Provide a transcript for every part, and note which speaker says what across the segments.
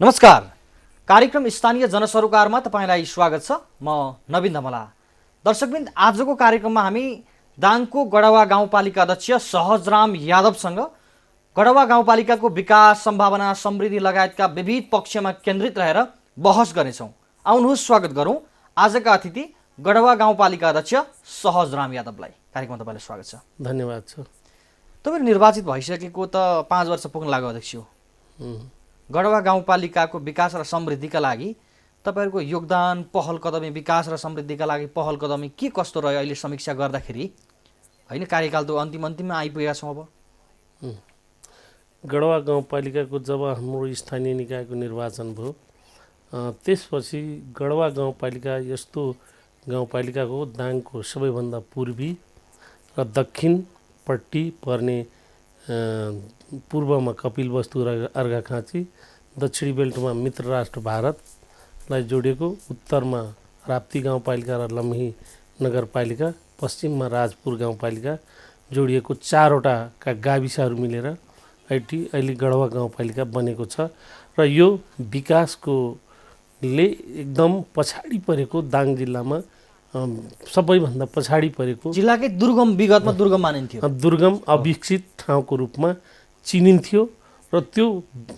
Speaker 1: नमस्कार। कार्यक्रम स्थानीय जनसरोकारमा तपाईलाई स्वागत छ। म नवीन धमला। दर्शकवृन्द, आजको कार्यक्रममा हामी दाङको गढवा गाउँपालिका अध्यक्ष सहजराम यादवसँग गढवा गाउँपालिकाको विकास, सम्भावना, समृद्धि लगायतका विविध पक्षमा केन्द्रित रहेर बहस गर्नेछौँ। आउनुहोस् स्वागत गरौँ आजका अतिथि गढवा गाउँपालिका अध्यक्ष सहजराम यादवलाई। कार्यक्रममा तपाईलाई स्वागत छ।
Speaker 2: धन्यवाद छ।
Speaker 1: तपाईँ निर्वाचित भइसकेको त 5 वर्ष पुग्न लाग्यो अध्यक्ष हो। गढवा गाउँपालिकाको विकास र समृद्धिका लागि तपाईहरुको योगदान, पहल कदमी, विकास र समृद्धिका लागि पहल कदमी के कस्तो रह्यो अहिले समीक्षा गर्दाखेरि? हैन, कार्यकाल त अन्तिममा आइपुगेका छौँ। अब
Speaker 2: गढवा गाउँपालिकाको जब हाम्रो स्थानीय निकायको निर्वाचन भयो, त्यसपछि गढवा गाउँपालिका यस्तो गाउँपालिका हो दाङको सबैभन्दा पूर्वी र दक्षिणपट्टि पर्ने पूर्वमा कपिलवस्तु र अर्घाखाँची, दक्षिणी बेल्टमा मित्र राष्ट्र भारतलाई जोडेको, उत्तरमा राप्ती गाउँपालिका र लम्ही नगरपालिका, पश्चिममा राजपुर गाउँपालिका जोडिएको 4वटा गाविसहरू मिलेर अहिले गढवा गाउँपालिका बनेको छ। र यो विकासकोले एकदम पछाडि परेको दाङ जिल्लामा सबैभन्दा पछाडि परेको,
Speaker 1: जिल्लाकै दुर्गम, विगतमा दुर्गम मानिन्थ्यो,
Speaker 2: दुर्गम अविकसित ठाउँको रूपमा चिनिन्थ्यो। र त्यो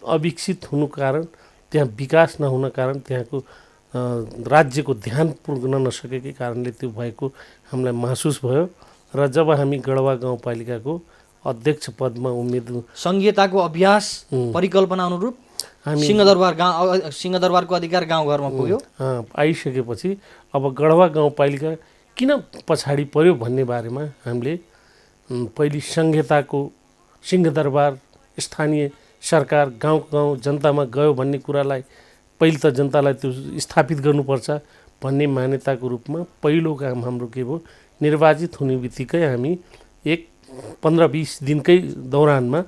Speaker 2: अविकसित हुनु कारण, त्यहाँ विकास नहुन कारण, त्यहाँको राज्यको ध्यान पुग्न नसकेकै कारणले त्यो भएको हामीलाई महसुस भयो। र जब हामी गढवा गाउँपालिकाको अध्यक्ष पदमा
Speaker 1: संघीयताको अभ्यास परिकल्पना अनुरूप हामी सिंहदरबारको अधिकार गाउँघरमा पुग्यो,
Speaker 2: आइसकेपछि अब गढवा गाउँपालिका किन पछाडि पर्यो भन्ने बारेमा हामीले पहिले संघीयताको, सिंहदरबार, स्थानीय सरकार गाउँ जनतामा गयो भन्ने कुरालाई पहिले त जनतालाई त्यो स्थापित गर्नुपर्छ भन्ने मान्यताको रूपमा पहिलो काम हाम्रो के भयो, निर्वाचित हुने बित्तिकै हामी 15-20 दिनकै दौरानमा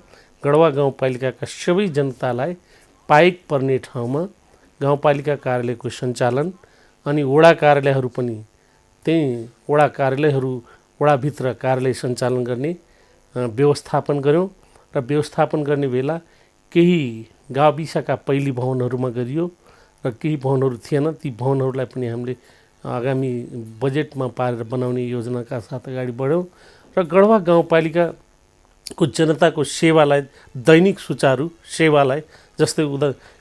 Speaker 2: गढवा गाउँपालिकाका सबै जनतालाई पाइक पर्ने ठाउँमा गाउँपालिका कार्यालयको सञ्चालन अनि वडा कार्यालयहरू पनि त्यही वडा कार्यालयहरू, वडाभित्र कार्यालय सञ्चालन गर्ने व्यवस्थापन गऱ्यौँ। र व्यवस्थापन गर्ने बेला केही गाविसका पहिली भवनहरूमा गरियो र केही भवनहरू थिएन। ती भवनहरूलाई पनि हामीले आगामी बजेटमा पारेर बनाउने योजनाका साथ अगाडि बढ्यौँ। र गढवा गाउँपालिकाको जनताको सेवालाई, दैनिक सुचारू सेवालाई, जस्तै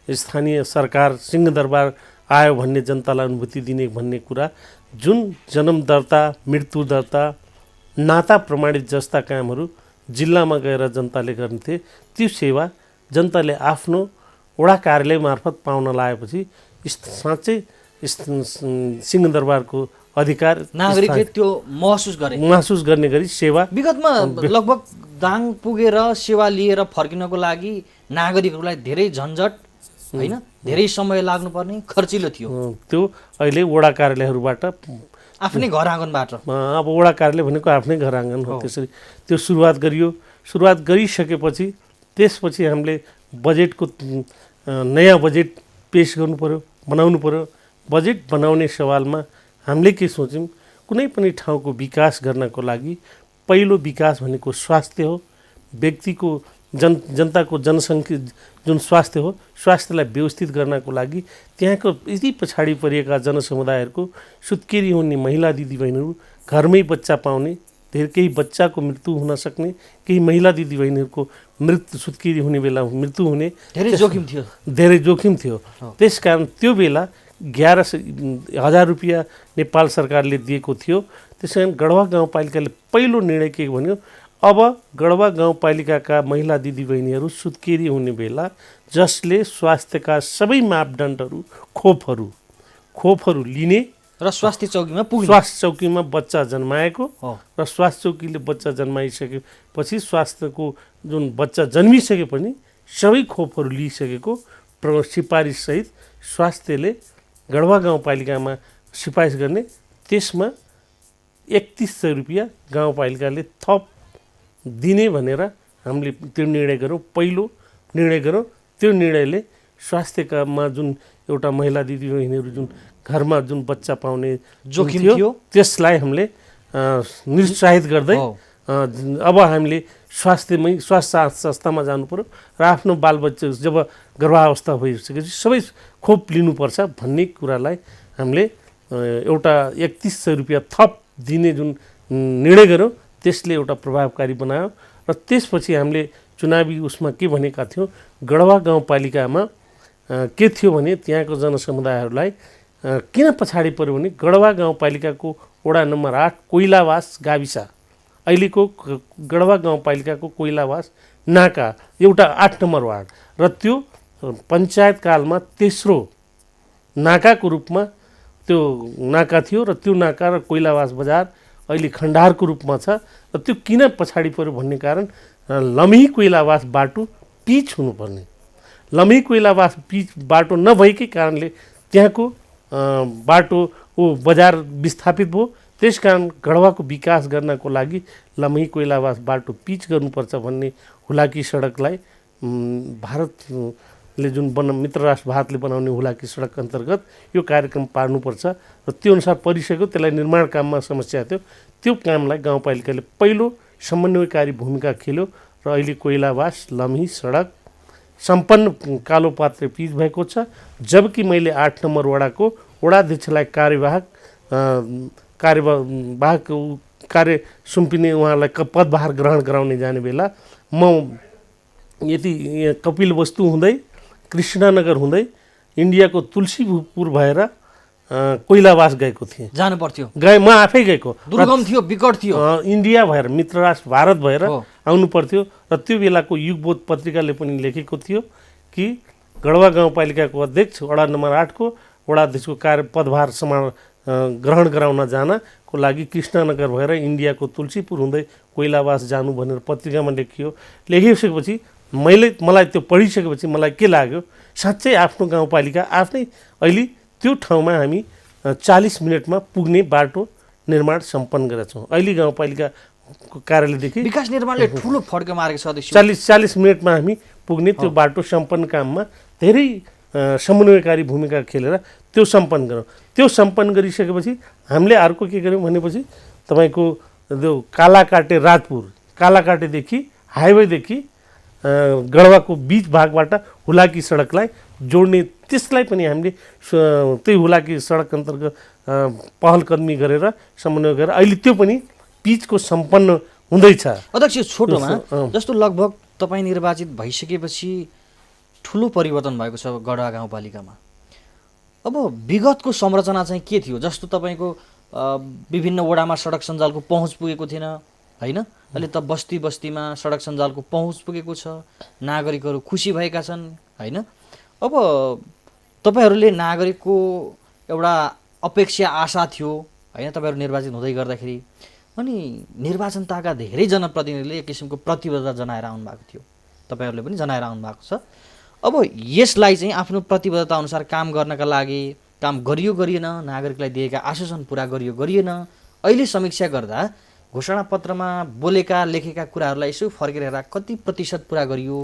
Speaker 2: स्थानीय सरकार सिंहदरबार आयो भन्ने जनतालाई अनुभूति दिने भन्ने कुरा, जुन जन्म दर्ता, मृत्यु दर्ता, नाता प्रमाणित जस्ता कामहरू जिल्लामा गएर जनताले गर्न्थे, त्यो सेवा जनताले आफ्नो वडा कार्यालय मार्फत पाउन लागेपछि साँच्चै सिंहदरबारको अधिकार
Speaker 1: नागरिकले त्यो महसुस
Speaker 2: गर्ने गरी सेवा।
Speaker 1: विगतमा लगभग दाङ पुगेर सेवा लिएर फर्किनको लागि नागरिकहरूलाई धेरै झन्झट, हैन, धेरै समय लाग्नुपर्ने, खर्चिलो थियो।
Speaker 2: त्यो अहिले वडा कार्यालयहरूबाट,
Speaker 1: आफ्नै घर आँगनबाट,
Speaker 2: अब वडा कार्यालय भनेको आफ्नै घर आँगन हो, त्यसरी त्यो सुरुवात गरियो। सुरुवात गरिसकेपछि त्यसपछि हामीले बजेटको नयाँ बजेट पेश गर्नु पर्यो, बनाउनु पर्यो। बजेट बनाउने सवालमा हामीले के सोच्यौँ, कुनै पनि ठाउँको विकास गर्नको लागि पहिलो विकास भनेको स्वास्थ्य हो। व्यक्तिको जनताको जनसङ्ख्या जुन स्वास्थ्य हो, स्वास्थ्यलाई व्यवस्थित गर्नको लागि त्यहाँको यति पछाडि परिएका जनसमुदायहरूको सुत्केरी हुने महिला दिदीबहिनीहरू, घरमै बच्चा पाउने, केही बच्चाको मृत्यु हुन सक्ने, केही महिला दिदीबहिनीहरूको सुत्केरी हुने बेला मृत्यु हुने धेरै जोखिम थियो। त्यसकारण त्यो बेला 11,000 रुपियाँ नेपाल सरकारले दिएको थियो। त्यसकारण गढवा गाउँपालिकाले पहिलो निर्णय के भन्यो, अब गढवा गाउँपालिकाका महिला दिदीबहिनीहरू सुत्केरी हुने बेला जसले स्वास्थ्यका सबै मापदण्डहरू, खोपहरू लिने
Speaker 1: र स्वास्थ्य
Speaker 2: चौकीमा बच्चा जन्माएको र स्वास्थ्य चौकीले बच्चा जन्माइसकेपछि स्वास्थ्यको जुन बच्चा जन्मिसके पनि सबै खोपहरू लिइसकेको सिफारिससहित स्वास्थ्यले गढवा गाउँपालिकामा सिफारिस गर्ने, त्यसमा 3100 रुपियाँ गाउँपालिकाले थप दिने भनेर हामीले त्यो निर्णय गऱ्यौँ। पहिलो निर्णय गऱ्यौँ। त्यो निर्णयले स्वास्थ्यकामा जुन एउटा महिला दिदीबहिनीहरू जुन घरमा जुन बच्चा पाउने जोखिम थियो, त्यसलाई हामीले निरुत्साहित गर्दै अब हामीले स्वास्थ्य संस्थामा जानु पर्यो र आफ्नो बालबच्चा जब गर्भावस्था भइसकेपछि सबै खोप लिनुपर्छ भन्ने कुरालाई हामीले एउटा 3100 रुपियाँ थप दिने जुन निर्णय गर्यौँ त्यसले एउटा प्रभावकारी बनायो र त्यसपछि हामीले चुनावी उसमा के भनेका थियौँ, गढवा गाउँपालिकामा के थियो भने त्यहाँको जनसमुदायहरूलाई किन पछाडि पर्यो भने गढवा गाउँपालिकाको वडा नम्बर 8 कोइलावास गाविस, अहिलेको गढवा गाउँपालिकाको कोइलावास नाका एउटा 8 नम्बर वार्ड र त्यो पञ्चायतकालमा तेस्रो नाकाको रूपमा त्यो नाका थियो र त्यो नाका र कोइलावास बजार अहिले खण्डारको रूपमा छ र त्यो किन पछाडि पर्यो भन्ने कारण लम्ही कोइलावास बाटो पिच हुनुपर्ने, लम्ही कोइलावास पिच बाटो नभएकै कारणले त्यहाँको बाटो बजार विस्थापित भयो। त्यसकारण गढवाको विकास गर्नको लागि लम्ही कोइलावास बाटो पिच गर्नुपर्छ भन्ने हुलाकी सडकलाई भारतले जुन मित्र राष्ट्र भारतले बनाउने हुलाकी सडक अन्तर्गत यो कार्यक्रम पार्नुपर्छ र त्यो अनुसार परिसक्यो। त्यसलाई निर्माण काममा समस्या थियो, त्यो कामलाई गाउँपालिकाले पहिलो समन्वयकारी भूमिका खेल्यो र अहिले कोइलावास लम्ही सडक सम्पन्न कालोपात्रे पिच भएको छ। जबकि मैले 8 नम्बर वडाको वडाध्यक्षलाई कार्यवाहक कार्य सुम्पिने उहाँलाई पदभार ग्रहण गराउने जाने बेला म यति कपिल वस्तु हुँदै कृष्णनगर हुँदै इन्डियाको तुलसीपुर भएर कोइलावास गएको थिएँ,
Speaker 1: जानु पर्थ्यो,
Speaker 2: म आफै गएको,
Speaker 1: दुर्गम थियो, विकट थियो,
Speaker 2: इन्डिया भएर मित्र राष्ट्र भारत भएर आउनु पर्थ्यो। र त्यो बेलाको युगबोध पत्रिकाले पनि लेखेको थियो कि गढवा गाउँपालिकाको अध्यक्ष वडा नम्बर 8 को वडाध्यक्षको पदभार ग्रहण गराउन जानको लागि कृष्णनगर भएर इन्डियाको तुलसीपुर हुँदै कोइलावास जानु भनेर पत्रिकामा लेखिसकेपछि मलाई त्यो पढिसकेपछि मलाई के लाग्यो, साँच्चै आफ्नो गाउँपालिका आफ्नै अहिले त्यो ठाउँमा हामी 40 मिनटमा पुग्ने बाटो निर्माण सम्पन्न गरेका छौँ। अहिले गाउँपालिकाको कार्यालयदेखि
Speaker 1: विकास निर्माणले ठुलो फड्को मारेको छ अध्यक्ष।
Speaker 2: 40 मिनटमा हामी पुग्ने त्यो बाटो सम्पन्न काममा धेरै समन्वयकारी भूमिका खेलेर त्यो सम्पन्न गरौँ। त्यो सम्पन्न गरिसकेपछि हामीले अर्को के गर्यौँ भनेपछि तपाईँको त्यो कालाकाटे राजपुर, कालाकाटेदेखि हाइवेदेखि गढवाको बिच भागबाट हुलाकी सडकलाई जोड्ने, त्यसलाई पनि हामीले त्यही हुलाकी सडक अन्तर्गत पहल कदमी गरेर समन्वय गरेर अहिले त्यो पनि पिचको सम्पन्न हुँदैछ।
Speaker 1: अध्यक्ष छोटोमा जस्तो लगभग तपाईँ निर्वाचित भइसकेपछि ठुलो परिवर्तन भएको छ गढवा गाउँपालिकामा। अब विगतको संरचना चाहिँ के थियो, जस्तो तपाईँको विभिन्न वडामा सडक सञ्जालको पहुँच पुगेको थिएन होइन, अहिले त बस्ती बस्तीमा सडक सञ्जालको पहुँच पुगेको छ, नागरिकहरू खुसी भएका छन् होइन। अब तपाईँहरूले नागरिकको एउटा अपेक्षा आशा थियो होइन तपाईँहरू निर्वाचित हुँदै गर्दाखेरि, अनि निर्वाचनताका धेरै जनप्रतिनिधिले एक किसिमको प्रतिबद्धता जनाएर आउनु भएको थियो, तपाईँहरूले पनि जनाएर आउनु भएको छ। अब यसलाई चाहिँ आफ्नो प्रतिबद्धता अनुसार काम गर्नका लागि काम गरियो गरिएन, नागरिकलाई दिएका आश्वासन पुरा गरियो गरिएन, अहिले समीक्षा गर्दा घोषणापत्रमा बोलेका लेखेका कुराहरूलाई यसो फर्केर हेर्दा कति प्रतिशत पुरा गरियो,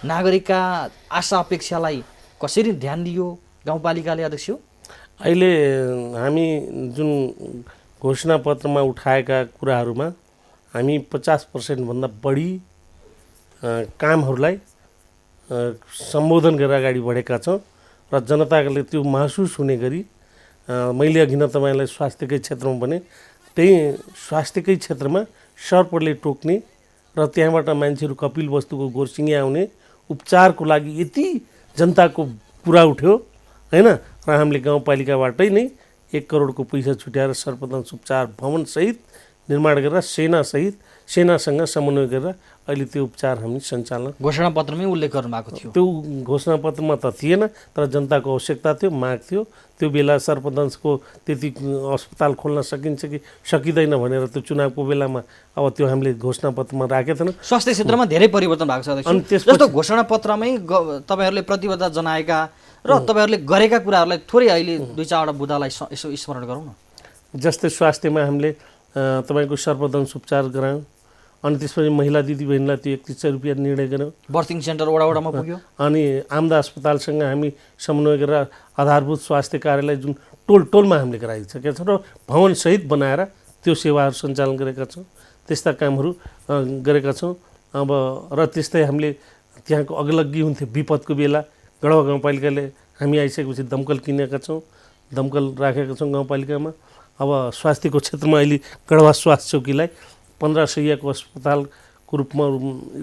Speaker 1: नागरिकका आशा अपेक्षालाई कसरी ध्यान दियो गाउँपालिकाले अध्यक्ष?
Speaker 2: अहिले हामी जुन घोषणापत्रमा उठाएका कुराहरूमा हामी 50% भन्दा बढी कामहरूलाई सम्बोधन गरेर अगाडि बढेका छौँ र जनताले त्यो महसुस हुने गरी मैले अघि न तपाईँलाई स्वास्थ्यकै क्षेत्रमा भने त्यही स्वास्थ्यकै क्षेत्रमा सर्पले टोक्ने र त्यहाँबाट मान्छेहरू कपिल वस्तुको गोरसिङ्गे आउने उपचारको लागि यति जनताको कुरा उठ्यो होइन, र हामीले गाउँपालिकाबाटै नै 1 करोडको पैसा छुट्याएर सर्पदंश उपचार भवनसहित निर्माण गरेर सेनासँग समन्वय गरेर अहिले त्यो उपचार हामी सञ्चालन
Speaker 1: घोषणापत्रमै उल्लेख गर्नुभएको थियो।
Speaker 2: त्यो घोषणापत्रमा त थिएन, तर जनताको आवश्यकता थियो, माग थियो। त्यो बेला सर्पदंशको त्यति अस्पताल खोल्न सकिन्छ कि सकिँदैन भनेर त्यो चुनावको बेलामा अब त्यो हामीले घोषणापत्रमा राखेका थिएनौँ।
Speaker 1: स्वास्थ्य क्षेत्रमा धेरै परिवर्तन भएको छ अध्यक्ष। जस्तो घोषणापत्रमै तपाईँहरूले प्रतिबद्धता जनाएका र तपाईँहरूले गरेका कुराहरूलाई थोरै अहिले 2-4वटा बुदालाई यसो स्मरण गरौँ न।
Speaker 2: जस्तै स्वास्थ्यमा हामीले तपाईँको सर्पदंश उपचार गरायौँ, अनि त्यसपछि महिला दिदीबहिनीलाई त्यो 3100 रुपियाँ निर्णय गऱ्यौँ।
Speaker 1: बर्थिङ सेन्टर वडामा पुग्यो।
Speaker 2: अनि आमदा अस्पतालसँग हामी समन्वय गरेर आधारभूत स्वास्थ्य कार्यालय जुन टोलमा हामीले गराइसकेका छौँ र भवनसहित बनाएर त्यो सेवाहरू सञ्चालन गरेका छौँ। त्यस्ता कामहरू गरेका छौँ। अब र त्यस्तै हामीले त्यहाँको अग्लग्गी हुन्थ्यो विपदको बेला गढवा गाउँपालिकाले हामी आइसकेपछि दमकल किनेका छौँ, दमकल राखेका छौँ गाउँपालिकामा। अब स्वास्थ्यको क्षेत्रमा अहिले गढवा स्वास्थ्य चौकीलाई 15 शैय्याको अस्पतालको रूपमा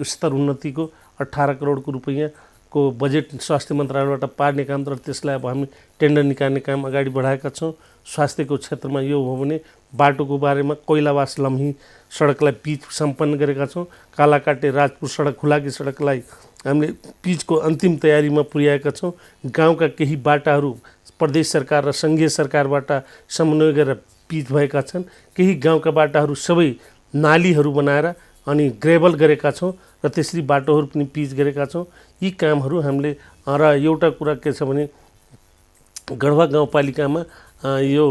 Speaker 2: स्तर उन्नतिको 18 करोडको रुपैयाँको बजेट स्वास्थ्य मन्त्रालयबाट पार्ने काम र त्यसलाई अब हामी टेन्डर निकाल्ने काम अगाडि बढाएका छौँ। स्वास्थ्यको क्षेत्रमा यो हो भने बाटोको बारेमा कोइलावास लम्ही सडकलाई पिच सम्पन्न गरेका छौँ। कालाकाटे राजपुर सडक खुलाकी सडकलाई हामीले पिचको अन्तिम तयारीमा पुर्याएका छौँ। गाउँका केही बाटाहरू प्रदेश सरकार र सङ्घीय सरकारबाट समन्वय गरेर पिच भएका छन्। केही गाउँका बाटाहरू सबै नालीहरू बनाएर अनि ग्रेभल गरेका छौँ र त्यसरी बाटोहरू पनि पिच गरेका छौँ। यी कामहरू हामीले र एउटा कुरा के छ भने गढवा गाउँपालिकामा यो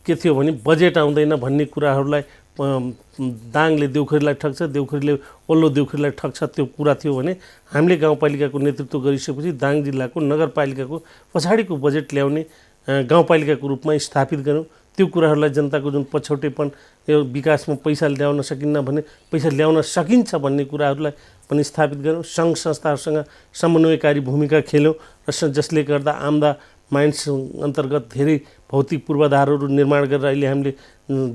Speaker 2: के थियो भने बजेट आउँदैन भन्ने कुराहरूलाई दाङले देउखरीलाई ठग्छ, देउखरीले ओल्लो देउखरीलाई ठग्छ, त्यो कुरा थियो भने हामीले गाउँपालिकाको नेतृत्व गरिसकेपछि दाङ जिल्लाको नगरपालिकाको पछाडिको बजेट ल्याउने गाउँपालिकाको रूपमा स्थापित गऱ्यौँ। त्यो कुराहरूलाई जनताको जुन पछौटेपन यो विकासमा पैसा ल्याउन सकिन्न भने पैसा ल्याउन सकिन्छ भन्ने कुराहरूलाई पनि स्थापित गऱ्यौँ। सङ्घ संस्थाहरूसँग समन्वयकारी भूमिका खेल्यौँ र जसले गर्दा आम्दा माइन्स अन्तर्गत धेरै भौतिक पूर्वाधारहरू निर्माण गरेर अहिले हामीले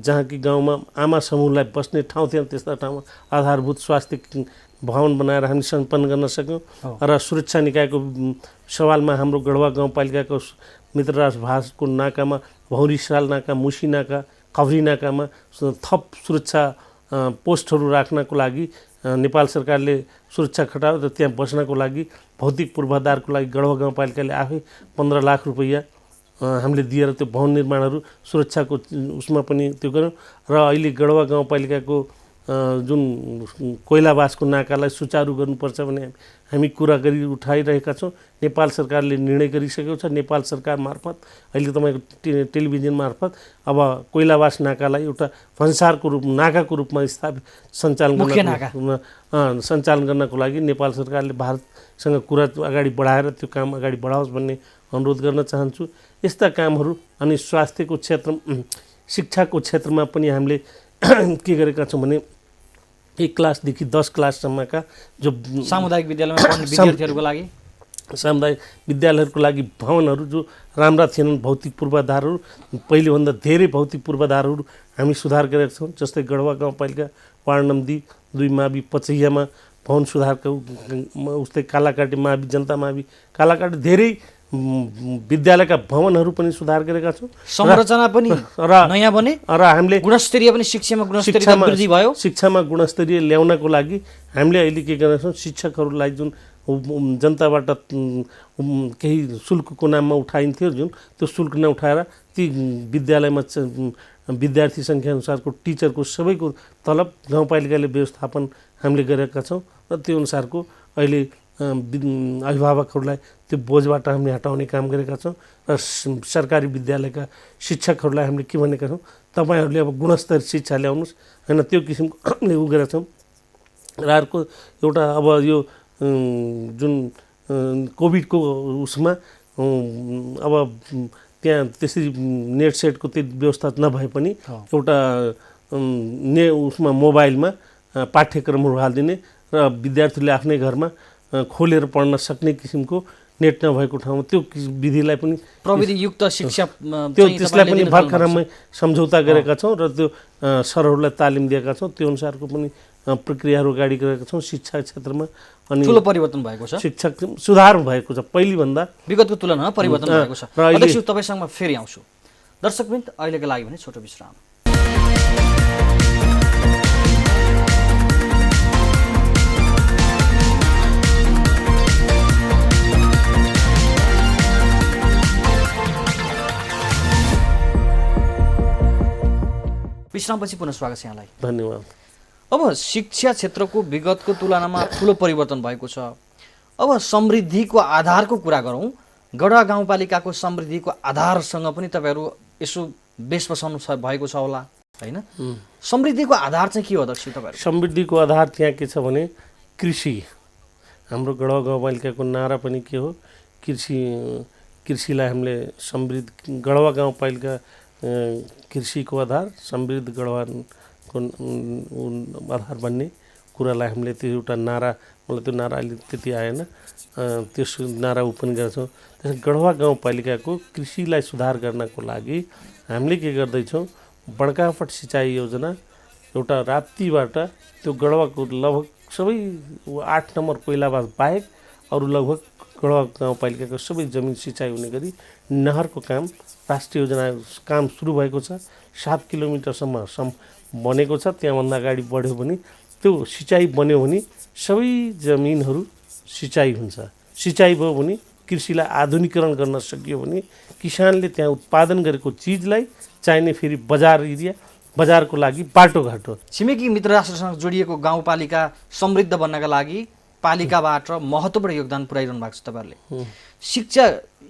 Speaker 2: जहाँ कि गाउँमा आमा समूहलाई बस्ने ठाउँ थिएन त्यस्ता ठाउँमा आधारभूत स्वास्थ्य भवन बनाएर हामी सम्पन्न गर्न सक्यौँ। र सुरक्षा निकायको सवालमा हाम्रो गढवा गाउँपालिकाको मित्रराज भाषको नाकामा भौरीसाल नाका, मुसी नाका, कभरी नाकामा थप सुरक्षा पोस्टहरू राख्नको लागि नेपाल सरकारले सुरक्षा खटायो र त्यहाँ बस्नको लागि भौतिक पूर्वाधारको लागि गढवा गाउँपालिकाले आफै 15 लाख रुपैयाँ हामीले दिएर त्यो भवन निर्माणहरू सुरक्षाको उसमा पनि त्यो गऱ्यौँ। र अहिले गढवा गाउँपालिकाको जुन कोइलावासको नाकालाई सुचारू गर्नुपर्छ भने हामी कुरा उठाइरहेका छौँ। नेपाल सरकारले निर्णय गरिसकेको छ। नेपाल सरकार मार्फत अहिले तपाईँको टेलिभिजन मार्फत अब कोइलावास नाकालाई एउटा भन्सारको रूप नाकाको रूपमा स्थापित सञ्चालन गर्नको लागि नेपाल सरकारले भारतसँग कुरा अगाडि बढाएर त्यो काम अगाडि बढाओस् भन्ने अनुरोध गर्न चाहन्छु। यस्ता कामहरू अनि स्वास्थ्यको क्षेत्र शिक्षाको क्षेत्रमा पनि हामीले के गरेका छौँ भने 1 क्लासदेखि 10 क्लाससम्मका जो
Speaker 1: सामुदायिक विद्यालयमा पढ्ने विद्यार्थीहरूको लागि
Speaker 2: सामुदायिक विद्यालयहरूको लागि भवनहरू जो राम्रा थिएनन्, भौतिक पूर्वाधारहरू पहिलेभन्दा धेरै भौतिक पूर्वाधारहरू हामी सुधार गरेका छौँ। जस्तै गढवा गाउँपालिका वार्ड नम्बर 2 मावि पचैयामा भवन सुधारको उस्तै कालाकाटे मावि जनता मावि कालाकाटे धेरै विद्यालयका भवनहरू पनि सुधार गरेका छौँ।
Speaker 1: संरचना पनि नयाँ बने
Speaker 2: र हामीले
Speaker 1: गुणस्तरीय पनि शिक्षामा वृद्धि भयो।
Speaker 2: शिक्षामा गुणस्तरीय ल्याउनको लागि हामीले अहिले के गरेका छौँ, शिक्षकहरूलाई जुन जनताबाट केही शुल्कको नाममा उठाइन्थ्यो जुन त्यो शुल्क नउठाएर ती विद्यालयमा विद्यार्थी सङ्ख्याअनुसारको टिचरको सबैको तलब गाउँपालिकाले व्यवस्थापन हामीले गरेका छौँ र त्यो अनुसारको अहिले अभिभावकहरूलाई त्यो बोझबाट हामीले हटाउने काम गरेका छौँ। र सरकारी विद्यालयका शिक्षकहरूलाई हामीले के भनेका छौँ, तपाईँहरूले अब गुणस्तर शिक्षा ल्याउनुहोस् होइन, त्यो किसिमको हामीले उ गरेका छौँ। र अर्को एउटा अब यो जुन कोभिडको उसमा अब त्यहाँ त्यसरी नेट सेटको त्यो व्यवस्था नभए पनि एउटा उसमा मोबाइलमा पाठ्यक्रमहरू हालिदिने र विद्यार्थीले आफ्नै घरमा खोलेर पढ्न सक्ने किसिमको नेट नभएको ठाउँमा त्यो विधिलाई पनि
Speaker 1: प्रविधियुक्त शिक्षा
Speaker 2: त्यसलाई पनि भर्खरमै सम्झौता गरेका छौँ र त्यो सरहरूलाई तालिम दिएका छौँ। त्यो अनुसारको पनि प्रक्रियाहरू अगाडि गरेका छौँ। शिक्षा क्षेत्रमा अनि
Speaker 1: ठुलो परिवर्तन भएको छ,
Speaker 2: शिक्षक सुधार भएको छ, पहिलेभन्दा
Speaker 1: विगतको तुलनामा परिवर्तन भएको छ। अध्यक्ष तपाईँसँग फेरि आउँछु। दर्शकवृन्द अहिलेको लागि भने छोटो विश्राम। विश्रामपछि पुनः स्वागत छ यहाँलाई।
Speaker 2: धन्यवाद।
Speaker 1: अब शिक्षा क्षेत्रको विगतको तुलनामा ठुलो परिवर्तन भएको छ। अब समृद्धिको आधारको कुरा गरौँ। गढवा गाउँपालिकाको समृद्धिको आधारसँग पनि तपाईँहरू यसो बेस बसाउनु भएको छ होला होइन? समृद्धिको आधार चाहिँ के हो अध्यक्ष तपाईँहरू?
Speaker 2: समृद्धिको आधार त्यहाँ के छ भने कृषि। हाम्रो गढवा गाउँपालिकाको नारा पनि के हो, कृषिलाई हामीले समृद्ध गढवा गाउँपालिका कृषिको आधार समृद्ध गढवाको विकासको आधार बन्ने कुरालाई हामीले त्यो एउटा नारा, मलाई त्यो नारा अहिले त्यति आएन, त्यस नारा पनि गर्छौँ। त्यसै गढवा गाउँपालिकाको कृषिलाई सुधार गर्नको लागि हामीले के गर्दैछौँ, बड्काफट सिँचाइ योजना एउटा राप्तीबाट त्यो गढवाको लगभग सबै 8 नम्बर कोइलाबास बाहेक अरू लगभग गढवा गाउँपालिकाको सबै जमिन सिँचाइ हुने गरी नहरको काम राष्ट्रिय योजना काम सुरु भएको छ। 7 किलोमिटरसम्म बनेको छ। त्यहाँभन्दा अगाडि बढ्यो भने त्यो सिँचाइ बन्यो भने सबै जमिनहरू सिँचाइ हुन्छ। सिँचाइ भयो भने कृषिलाई आधुनिकीकरण गर्न सकियो भने किसानले त्यहाँ उत्पादन गरेको चिजलाई चाहिने फेरि बजार एरिया, बजारको लागि बाटोघाटो।
Speaker 1: छिमेकी मित्र राष्ट्रसँग जोडिएको गाउँपालिका समृद्ध बन्नका लागि पालिकाबाट महत्त्वपूर्ण योगदान पुर्याइरहनु भएको छ तपाईँहरूले।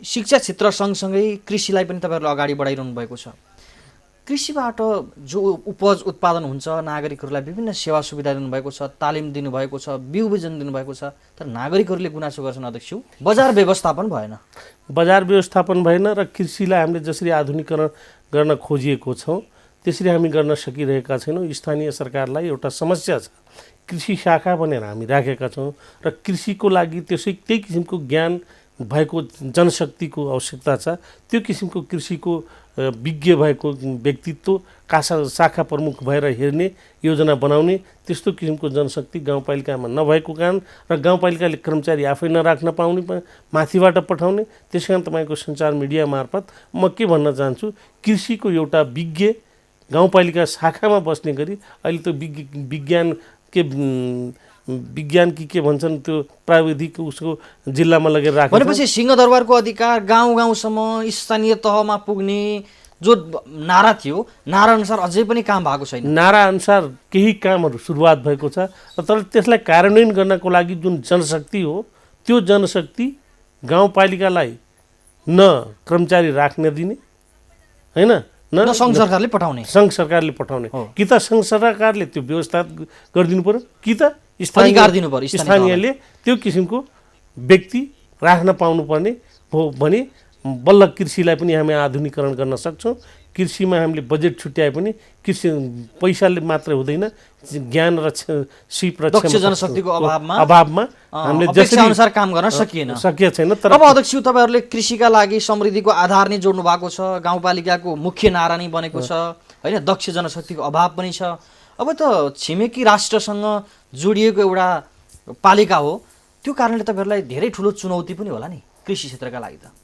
Speaker 1: शिक्षा क्षेत्र सँगसँगै कृषिलाई पनि तपाईँहरूले अगाडि बढाइरहनु भएको छ। कृषिबाट जो उपज उत्पादन हुन्छ, नागरिकहरूलाई विभिन्न सेवा सुविधा दिनुभएको छ, तालिम दिनुभएको छ, बिउ बिजन दिनुभएको छ, तर नागरिकहरूले गुनासो गर्छन् अध्यक्ष, बजार व्यवस्थापन भएन।
Speaker 2: बजार व्यवस्थापन भएन र कृषिलाई हामीले जसरी आधुनिकीकरण गर्न खोजिएको छौँ त्यसरी हामी गर्न सकिरहेका छैनौँ। स्थानीय सरकारलाई एउटा समस्या छ, कृषि शाखा भनेर हामी राखेका छौँ र कृषिको लागि त्यही किसिमको ज्ञान भएको जनशक्तिको आवश्यकता छ। त्यो किसिमको कृषिको विज्ञ भएको व्यक्तित्व शाखा प्रमुख भएर हेर्ने, योजना बनाउने त्यस्तो किसिमको जनशक्ति गाउँपालिकामा नभएको कारण र गाउँपालिकाले कर्मचारी आफै नराख्न पाउने, माथिबाट पठाउने। त्यस कारण तपाईँको सञ्चार मिडिया मार्फत म के भन्न चाहन्छु, कृषिको एउटा विज्ञ गाउँपालिका शाखामा बस्ने गरी अहिले त विज्ञान के भन्छन् त्यो प्राविधिक उसको जिल्लामा लगेर राख्नु।
Speaker 1: भनेपछि सिंहदरबारको अधिकार गाउँ गाउँसम्म स्थानीय तहमा पुग्ने जो नारा थियो, नारा अनुसार अझै पनि काम भएको छैन।
Speaker 2: नारा अनुसार केही कामहरू सुरुवात भएको छ, तर त्यसलाई कार्यान्वयन गर्नको लागि जुन जनशक्ति हो त्यो जनशक्ति गाउँपालिकालाई न कर्मचारी राख्न दिने हैन,
Speaker 1: न सङ्घ सरकारले पठाउने,
Speaker 2: सङ्घ सरकारले पठाउने। कि त सङ्घ सरकारले त्यो व्यवस्था गरिदिनु पर्यो, कि त
Speaker 1: अधिकार दिनु पर्यो,
Speaker 2: स्थानीयले त्यो किसिमको व्यक्ति राख्न पाउनुपर्ने हो भने बल्ल कृषिलाई पनि हामी आधुनिकीकरण गर्न सक्छौँ। कृषिमा हामीले बजेट छुट्याए पनि कृषि पैसाले मात्र हुँदैन, ज्ञान र सिप र
Speaker 1: दक्ष जनशक्तिको अभावमा
Speaker 2: हामीले
Speaker 1: जसरी अनुसार काम गर्न सकिएन।
Speaker 2: छैन। तर
Speaker 1: अब अध्यक्ष तपाईँहरूले कृषिका लागि समृद्धिको आधार नै जोड्नु भएको छ, गाउँपालिकाको मुख्य नारा नै बनेको छ होइन, दक्ष जनशक्तिको अभाव पनि छ। अब त छिमेकी राष्ट्रसँग जोडिएको एउटा पालिका हो, त्यो कारणले तपाईँहरूलाई धेरै ठुलो चुनौती पनि होला नि कृषि क्षेत्रका लागि। त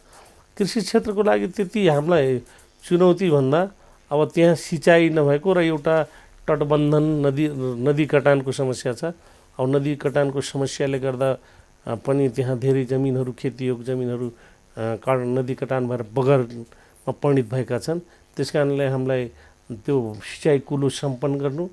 Speaker 2: कृषि क्षेत्रको लागि त्यति हामीलाई चुनौती भन्दा अब त्यहाँ सिँचाइ नभएको र एउटा तटबन्धन नदी कटानको समस्या छ। अब नदी कटानको समस्याले गर्दा पनि त्यहाँ धेरै जमिनहरू खेतीयोग्य जमिनहरू नदी कटान भएर बगरमा परिणत भएका छन्। त्यस कारणले हामीलाई त्यो सिँचाइ कुलो सम्पन्न गर्नु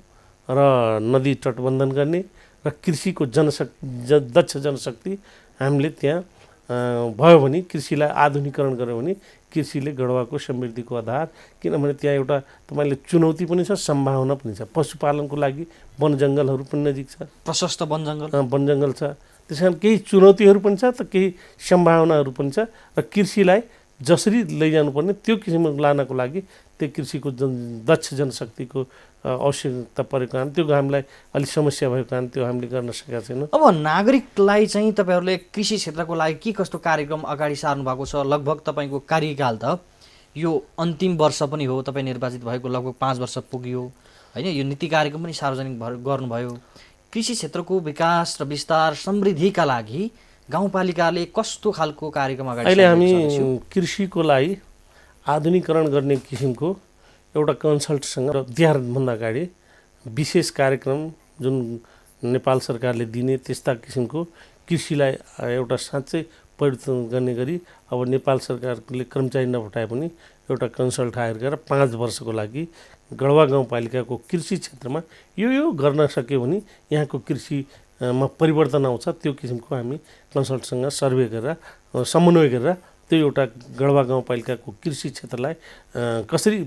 Speaker 2: र नदी तटबन्धन गर्ने र कृषिको दक्ष जनशक्ति हामीले त्यहाँ भयो भने, कृषिलाई आधुनिकीकरण गर्यो भने कृषिले गढवाको समृद्धिको आधार। किनभने त्यहाँ एउटा तपाईँले चुनौती पनि छ, सम्भावना पनि छ। पशुपालनको लागि वन जङ्गलहरू पनि नजिक छ,
Speaker 1: प्रशस्त वन
Speaker 2: जङ्गल छ। त्यस कारण केही चुनौतीहरू पनि छ त केही सम्भावनाहरू पनि छ र कृषिलाई जसरी लैजानुपर्ने त्यो किसिमको लानको लागि त्यो कृषिको दक्ष जनशक्तिको आवश्यकता परेको कारण त्यो हामीलाई अलिक समस्या भएको कारण त्यो हामीले गर्न सकेका छैनौँ।
Speaker 1: अब नागरिकलाई चाहिँ तपाईँहरूले कृषि क्षेत्रको लागि के कस्तो कार्यक्रम अगाडि सार्नु भएको छ? लगभग तपाईँको कार्यकाल त यो अन्तिम वर्ष पनि हो, तपाईँ निर्वाचित भएको लगभग 5 वर्ष पुग्यो होइन। यो नीति कार्यक्रम पनि सार्वजनिक गर्नुभयो। कृषि क्षेत्रको विकास र विस्तार समृद्धिका लागि गाउँपालिकाले कस्तो खालको कार्यक्रम अगाडि?
Speaker 2: अहिले हामी कृषिको लागि आधुनिकीकरण गर्ने किसिमको एउटा कन्सल्टसँग तिहारभन्दा अगाडि विशेष कार्यक्रम जुन नेपाल सरकारले दिने त्यस्ता किसिमको कृषिलाई एउटा साँच्चै परिवर्तन गर्ने गरी अब नेपाल सरकारले कर्मचारी नपठाए पनि एउटा कन्सल्ट हायर गरेर 5 वर्षको लागि गढवा गाउँपालिकाको कृषि क्षेत्रमा यो गर्न सक्यो भने यहाँको कृषिमा परिवर्तन आउँछ। त्यो किसिमको हामी कन्सल्टसँग सर्वे गरेर समन्वय गरेर त्यो एउटा गढवा गाउँपालिकाको कृषि क्षेत्रलाई कसरी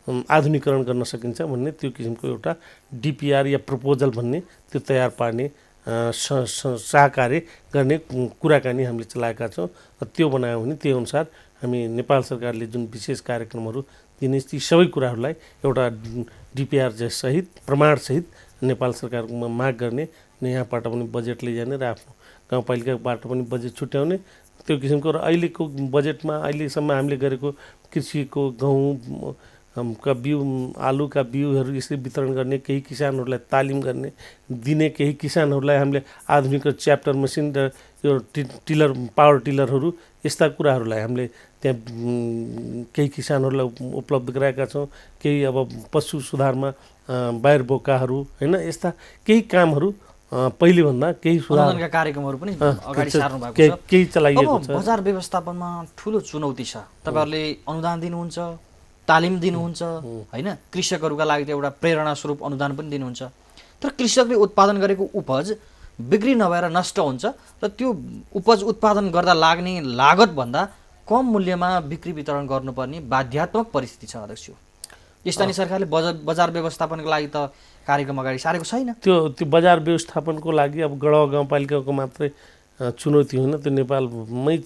Speaker 2: आधुनिकीकरण गर्न सकिन्छ भन्ने त्यो किसिमको एउटा डिपिआर या प्रपोजल भन्ने त्यो तयार पार्ने सहकार्य गर्ने कुराकानी हामीले चलाएका छौँ र त्यो बनायो भने त्यो अनुसार हामी नेपाल सरकारले जुन विशेष कार्यक्रमहरू दिने ती सबै कुराहरूलाई एउटा डिपिआर सहित प्रमाणसहित नेपाल सरकारमा माग गर्ने, यहाँबाट पनि बजेट लैजाने र आफ्नो गाउँपालिकाबाट पनि बजेट छुट्याउने, त्यो किसिमको। र अहिलेको बजेटमा अहिलेसम्म हामीले गरेको कृषिको गहुँ का बिउ, आलुका बिउहरू यसरी वितरण गर्ने, केही किसानहरूलाई तालिम गर्ने दिने, केही किसानहरूलाई हामीले आधुनिक च्याप्टर मसिन र यो टिलर, पावर टिलरहरू, यस्ता कुराहरूलाई हामीले त्यहाँ केही किसानहरूलाई उपलब्ध गराएका छौँ। केही अब पशु सुधारमा बाहिर बोकाहरू होइन, यस्ता केही कामहरू पहिलेभन्दा केही
Speaker 1: अनुदानका कार्यक्रमहरू पनि अगाडि सार्नु भएको छ।
Speaker 2: केही चलाइएको छ।
Speaker 1: बजार व्यवस्थापनमा ठुलो चुनौती छ। तपाईँहरूले अनुदान दिनुहुन्छ, तालिम दिनुहुन्छ होइन, कृषकहरूका लागि त एउटा प्रेरणा स्वरूप अनुदान पनि दिनुहुन्छ, तर कृषकले उत्पादन गरेको उपज बिक्री नभएर नष्ट हुन्छ र त्यो उपज उत्पादन गर्दा लाग्ने लागतभन्दा कम मूल्यमा बिक्री वितरण गर्नुपर्ने बाध्यात्मक परिस्थिति छ अध्यक्ष। स्थानीय सरकारले बजार व्यवस्थापनको लागि त कार्यक्रम अगाडि सारेको छैन।
Speaker 2: त्यो बजार व्यवस्थापनको लागि अब गढवाल गाउँपालिकाको मात्रै चुनौती होइन, त्यो नेपालमै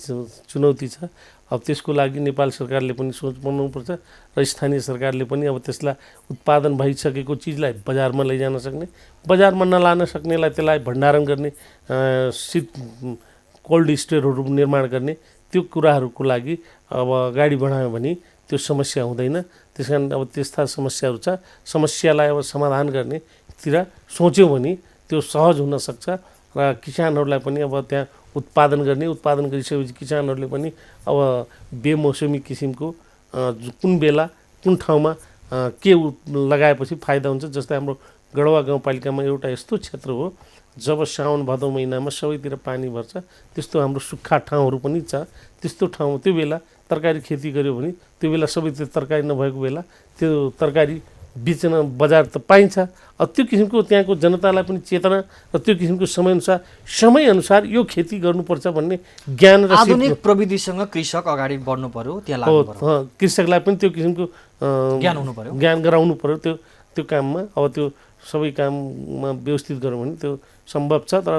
Speaker 2: चुनौती छ। अब त्यसको लागि नेपाल सरकारले पनि सोच बनाउनुपर्छ र स्थानीय सरकारले पनि अब त्यसलाई उत्पादन भइसकेको चिजलाई बजारमा लैजान सक्ने, बजारमा नलान सक्नेलाई त्यसलाई भण्डारण गर्ने, शीत कोल्ड स्टोरहरू निर्माण गर्ने, त्यो कुराहरूको लागि अब अगाडि बढायो भने त्यो समस्या हुँदैन। त्यस कारण अब त्यस्ता समस्याहरू छ, समस्यालाई अब समाधान गर्नेतिर सोच्यौँ भने त्यो सहज हुनसक्छ र किसानहरूलाई पनि अब त्यहाँ उत्पादन गर्ने, उत्पादन गरिसकेपछि किसानहरूले पनि अब बेमौसमी किसिमको कुन बेला कुन ठाउँमा के लगाएपछि फाइदा हुन्छ। जस्तै हाम्रो गढवाल गाउँपालिकामा एउटा यस्तो क्षेत्र हो जब साउन भदौ महिनामा सबैतिर पानी भर्छ, त्यस्तो हाम्रो सुक्खा ठाउँहरू पनि छ। त्यस्तो ठाउँ त्यो बेला तरकारी खेती गर्यो भने त्यो बेला सबैतिर तरकारी नभएको बेला त्यो तरकारी बेच्न बजार त पाइन्छ। अब त्यो किसिमको त्यहाँको जनतालाई पनि चेतना र त्यो किसिमको समयअनुसार यो खेती गर्नुपर्छ भन्ने ज्ञान र
Speaker 1: आधुनिक प्रविधिसँग कृषक अगाडि बढ्नु पर्यो, त्यहाँ लाग्नु पर्यो।
Speaker 2: कृषकलाई पनि त्यो किसिमको
Speaker 1: ज्ञान हुनु पर्यो,
Speaker 2: ज्ञान गराउनु पर्यो त्यो काममा। अब त्यो सबै काममा व्यवस्थित गऱ्यो भने त्यो सम्भव छ। तर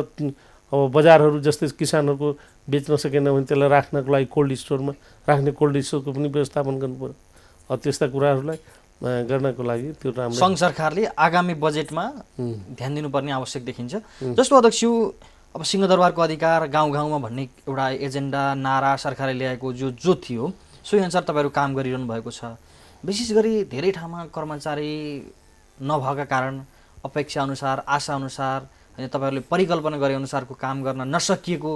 Speaker 2: अब बजारहरू जस्तै किसानहरूको बेच्न सकेन भने त्यसलाई राख्नको लागि कोल्ड स्टोरमा राख्ने, कोल्ड स्टोरको पनि व्यवस्थापन गर्नु पर्यो। अब त्यस्ता कुराहरूलाई गर्नको लागि त्यो राम्रो
Speaker 1: सङ्घ सरकारले आगामी बजेटमा ध्यान दिनुपर्ने आवश्यक देखिन्छ। जस्तो अध्यक्ष अब सिंहदरबारको अधिकार गाउँ गाउँमा भन्ने एउटा एजेन्डा नारा सरकारले ल्याएको जो थियो सोही अनुसार तपाईँहरू काम गरिरहनु भएको छ। विशेष गरी धेरै ठाउँमा कर्मचारी नभएका कारण अपेक्षा अनुसार, आशा अनुसार होइन, तपाईँहरूले परिकल्पना गरे अनुसारको काम गर्न नसकिएको,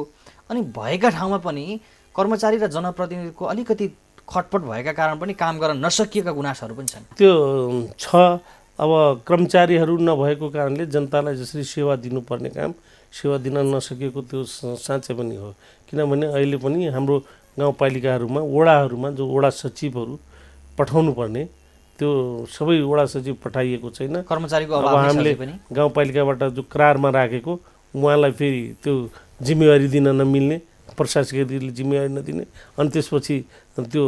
Speaker 1: अनि भएका ठाउँमा पनि कर्मचारी र जनप्रतिनिधिको अलिकति खटपट भएका कारण पनि काम गर्न नसकिएका गुनासोहरू पनि छन्।
Speaker 2: त्यो छ। अब कर्मचारीहरू नभएको कारणले जनतालाई जसरी सेवा दिनुपर्ने काम सेवा दिन नसकेको त्यो साँच्चै पनि हो। किनभने अहिले पनि हाम्रो गाउँपालिकाहरूमा वडाहरूमा जो वडा सचिवहरू पठाउनु पर्ने त्यो सबै वडा सचिव पठाइएको छैन।
Speaker 1: कर्मचारीको
Speaker 2: अब
Speaker 1: अभाव
Speaker 2: हामीले
Speaker 1: पनि
Speaker 2: गाउँपालिकाबाट जो करारमा राखेको उहाँलाई फेरि त्यो जिम्मेवारी दिन नमिल्ने, प्रशासकीय जिम्मेवारी नदिने, अनि त्यसपछि त्यो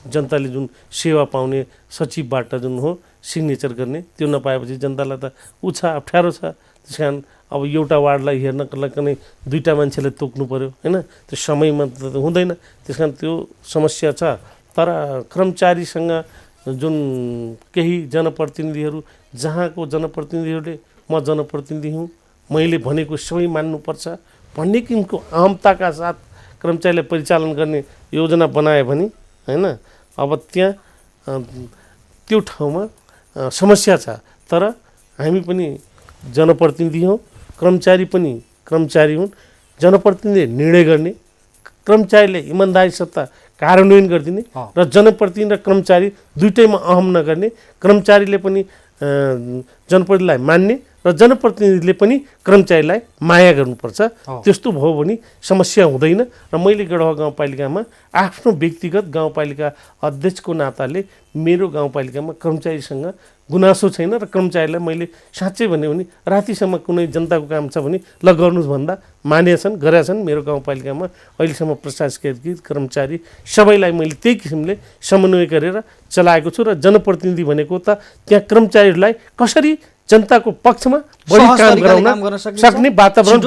Speaker 2: जनताले जुन सेवा पाउने सचिवबाट जुन हो सिग्नेचर गर्ने त्यो नपाएपछि जनतालाई त छ अप्ठ्यारो छ। त्यस कारण अब एउटा वार्डलाई हेर्नको लागि नै दुईवटा मान्छेले तोक्नु पर्यो होइन, त्यो समयमा त हुँदैन। त्यस कारण त्यो समस्या छ। तर कर्मचारीसँग जुन केही जनप्रतिनिधिहरू, जहाँको जनप्रतिनिधिहरूले म जनप्रतिनिधि हुँ, मैले भनेको सबै मान्नुपर्छ भन्ने किसिमको अहमताका साथ कर्मचारीलाई परिचालन गर्ने योजना बनायो भने होइन, अब त्यहाँ त्यो ठाउँमा समस्या छ। तर हामी पनि जनप्रतिनिधि हौँ, कर्मचारी पनि कर्मचारी हुन्। जनप्रतिनिधिले निर्णय गर्ने, कर्मचारीले इमान्दारी सत्ता कार्यान्वयन गरिदिने र जनप्रतिनिधि र कर्मचारी दुइटैमा अहम नगर्ने, कर्मचारीले पनि जनप्रतिनिधिलाई मान्ने र जनप्रतिनिधिले पनि कर्मचारीलाई माया गर्नुपर्छ। त्यस्तो भयो भने समस्या हुँदैन। र मैले गढवाल गाउँपालिकामा आफ्नो व्यक्तिगत गाउँपालिका अध्यक्षको नाताले मेरो गाउँपालिकामा कर्मचारीसँग गुनासो छैन र कर्मचारीलाई मैले साँच्चै भन्यो भने रातिसम्म कुनै जनताको काम छ भने ल गर्नुहोस् भन्दा मानेछन्, गरेका छन्। मेरो गाउँपालिकामा अहिलेसम्म प्रशासकीय कर्मचारी सबैलाई मैले त्यही किसिमले समन्वय गरेर चलाएको छु। र जनप्रतिनिधि भनेको त त्यहाँ कर्मचारीहरूलाई कसरी जनताको पक्षमा बढी काम गराउन सक्ने वातावरण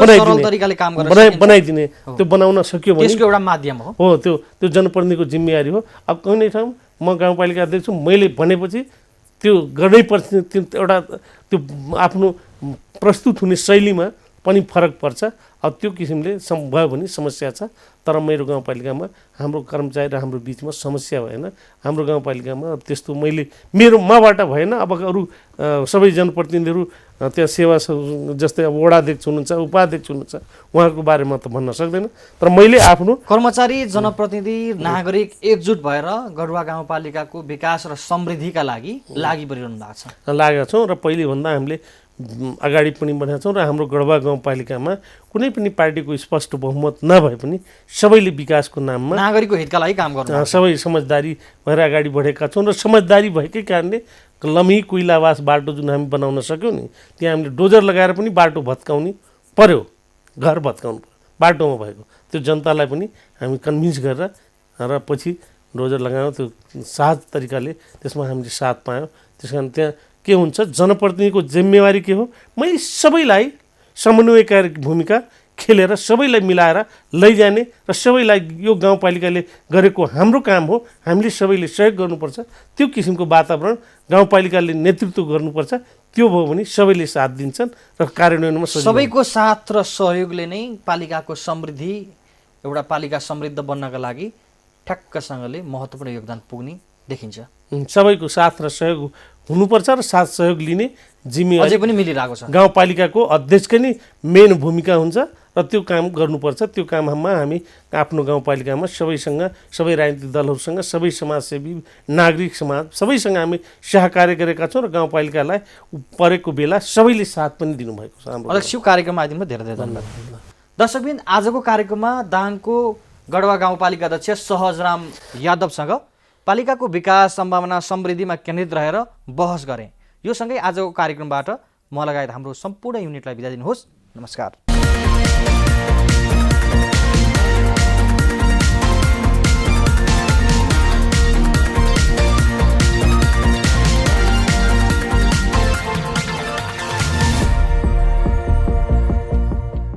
Speaker 2: बनाइदिने त्यो बनाउन सक्यो भने
Speaker 1: त्यसको एउटा माध्यम हो।
Speaker 2: त्यो जनप्रतिनिधिको जिम्मेवारी हो। अब कुनै ठाउँ म गाउँपालिका अध्यक्ष हुँ, मैले भनेपछि त्यो गर्नै पर्छ। त्यो एउटा त्यो आफ्नो प्रस्तुत हुने शैलीमा पनि फरक पर्छ। अब त्यो किसिमले भयो भने समस्या छ। तर मेरो गाउँपालिकामा हाम्रो कर्मचारी र हाम्रो बिचमा समस्या भएन। हाम्रो गाउँपालिकामा त्यस्तो मेरो मबाट भएन। अब अरू सबै जनप्रतिनिधिहरू त्यहाँ सेवा जस्तै अब वडा अध्यक्ष हुनुहुन्छ, उपाध्यक्ष हुनुहुन्छ, उहाँहरूको बारेमा त भन्न सक्दैन। तर मैले आफ्नो
Speaker 1: कर्मचारी, जनप्रतिनिधि, नागरिक एकजुट भएर गढुवा गाउँपालिकाको विकास र समृद्धिका लागि परिरहनु भएको छ,
Speaker 2: लागेका छौँ। र पहिलेभन्दा हामीले अगाडि पनि बढेका छौँ। र हाम्रो गढुवा गाउँपालिकामा कुनै पनि पार्टीको स्पष्ट बहुमत नभए पनि सबैले विकासको नाममा
Speaker 1: नागरिकको हितका लागि काम गर्नु,
Speaker 2: सबै समझदारी भएर अगाडि बढेका छौँ। र समझदारी भएकै कारणले लम्ही कोइलावास बाटो जुन हामी बनाउन सक्यौँ नि, त्यहाँ हामीले डोजर लगाएर पनि बाटो भत्काउनु पर्यो, घर भत्काउनु पर्यो बाटोमा भएको। त्यो जनतालाई पनि हामी कन्भिन्स गरेर र पछि डोजर लगायौँ। त्यो सहज तरिकाले त्यसमा हामीले साथ पायौँ। त्यस कारण त्यहाँ के हुन्छ, जनप्रतिनिधिको जिम्मेवारी के हो, मैले सबैलाई समन्वयकारी भूमिका खेलेर सबैलाई मिलाएर लैजाने र सबैलाई यो गाउँपालिकाले गरेको हाम्रो काम हो, हामीले सबैले सहयोग गर्नुपर्छ। त्यो किसिमको वातावरण गाउँपालिकाले नेतृत्व गर्नुपर्छ। त्यो भयो भने सबैले साथ दिन्छन् र कार्यान्वयनमा
Speaker 1: सबैको साथ र सहयोगले नै पालिकाको समृद्धि, एउटा पालिका समृद्ध बन्नका लागि ठ्याक्कसँगले महत्त्वपूर्ण योगदान पुग्ने देखिन्छ।
Speaker 2: सबैको साथ र सहयोग हुनुपर्छ र साथ सहयोग लिने जिम्मेवारी
Speaker 1: अझै पनि मिलिरहेको छ।
Speaker 2: गाउँपालिकाको अध्यक्षकै नै मेन भूमिका हुन्छ र त्यो काम गर्नुपर्छ। त्यो काममा हामी आफ्नो गाउँपालिकामा सबैसँग, सबै राजनीतिक दलहरूसँग, सबै समाजसेवी, नागरिक समाज सबैसँग हामी सहकार्य गरेका छौँ र गाउँपालिकालाई परेको बेला सबैले साथ पनि दिनुभएको छ। हाम्रो
Speaker 1: अध्यक्ष, कार्यक्रममा आइदिनु धेरै धेरै धन्यवाद। दर्शकबिन, आजको कार्यक्रममा दाङको गढुवा गाउँपालिका अध्यक्ष सहजराम यादवसँग पालिकाको विकास, सम्भावना, समृद्धिमा केन्द्रित रहेर बहस गरेँ। यो सँगै आजको कार्यक्रमबाट म लगायत हाम्रो सम्पूर्ण युनिटलाई बिदा दिनुहोस्। नमस्कार।